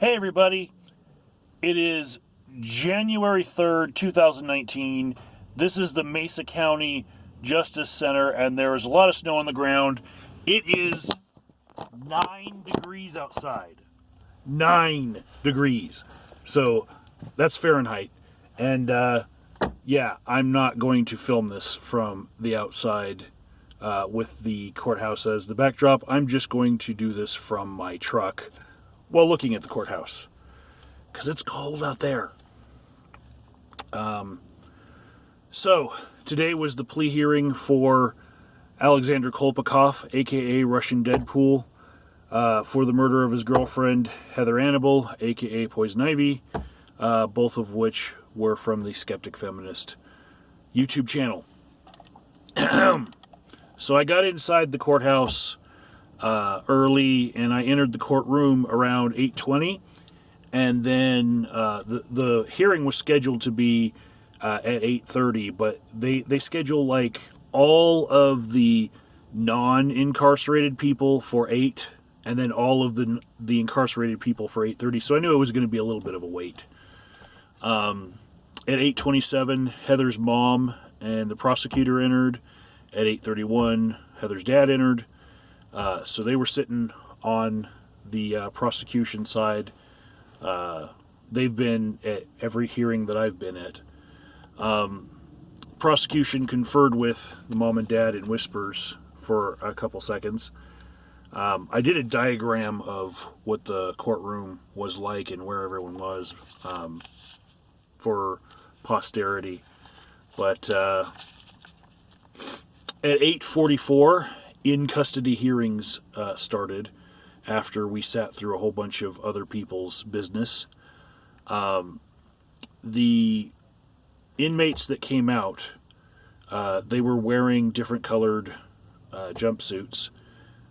Hey everybody, it is January 3rd, 2019. This is the Mesa County Justice Center, and there is a lot of snow on the ground. It is 9 degrees outside. 9 degrees. So that's Fahrenheit. And yeah, I'm not going to film this from the outside with the courthouse as the backdrop. I'm just going to do this from my truck while looking at the courthouse, because it's cold out there. So, today was the plea hearing for Alexander Kolpakov, a.k.a. Russian Deadpool, for the murder of his girlfriend, Heather Annabelle, a.k.a. Poison Ivy, both of which were from the Skeptic Feminist YouTube channel. So I got inside the courthouse early, and I entered the courtroom around 8:20, and then the hearing was scheduled to be at 8:30, but they schedule like all of the non-incarcerated people for 8, and then all of the incarcerated people for 8:30. So I knew it was going to be a little bit of a wait. At 8:27, Heather's mom and the prosecutor entered. At 8:31, Heather's dad entered. So they were sitting on the prosecution side. They've been at every hearing that I've been at. Prosecution conferred with the mom and dad in whispers for a couple seconds. I did a diagram of what the courtroom was like and where everyone was for posterity. But at 8:44, in-custody hearings started after we sat through a whole bunch of other people's business. The inmates that came out, they were wearing different colored jumpsuits.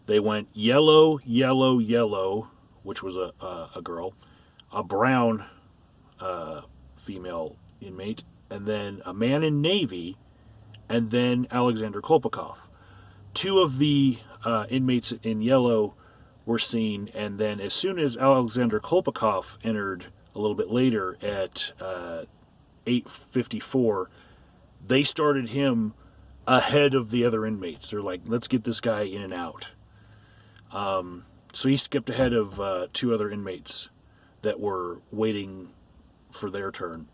They went yellow, yellow, yellow, which was a girl, a brown female inmate, and then a man in navy, and then Alexander Kolpakov. 2 of the inmates in yellow were seen, and then as soon as Alexander Kolpakov entered a little bit later at 8:54, they started him ahead of the other inmates. They're like, let's get this guy in and out. So he skipped ahead of 2 other inmates that were waiting for their turn.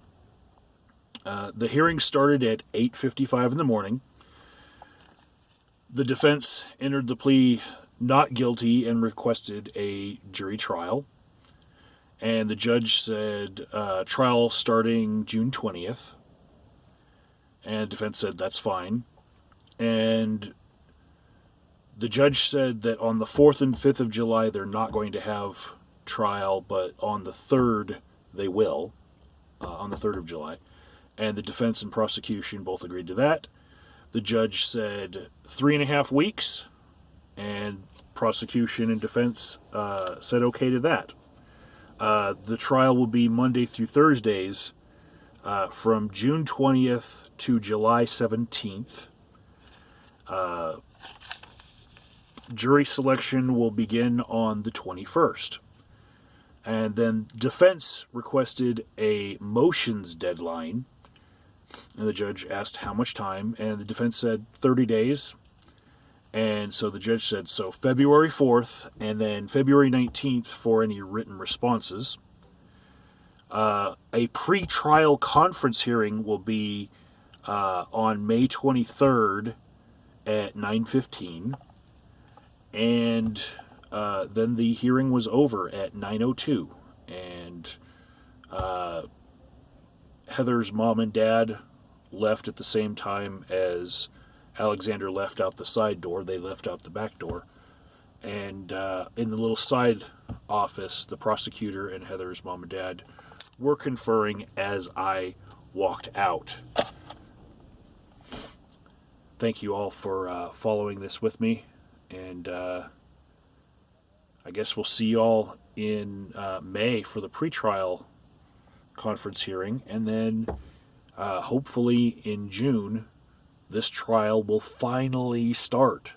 The hearing started at 8:55 in the morning. The defense entered the plea not guilty and requested a jury trial. And the judge said trial starting June 20th. And the defense said that's fine. And the judge said that on the 4th and 5th of July they're not going to have trial, but on the 3rd they will, on the 3rd of July. And the defense and prosecution both agreed to that. The judge said 3.5 weeks, and prosecution and defense said okay to that. The trial will be Monday through Thursdays from June 20th to July 17th. Jury selection will begin on the 21st. And then defense requested a motions deadline. And the judge asked how much time, and the defense said 30 days. And so the judge said, so February 4th, and then February 19th for any written responses. A pre-trial conference hearing will be on May 23rd at 9:15. And then the hearing was over at 9:02. And Heather's mom and dad left at the same time as Alexander left out the side door. They left out the back door. And in the little side office, the prosecutor and Heather's mom and dad were conferring as I walked out. Thank you all for following this with me. And I guess we'll see you all in May for the pretrial conference hearing, and then hopefully in June this trial will finally start.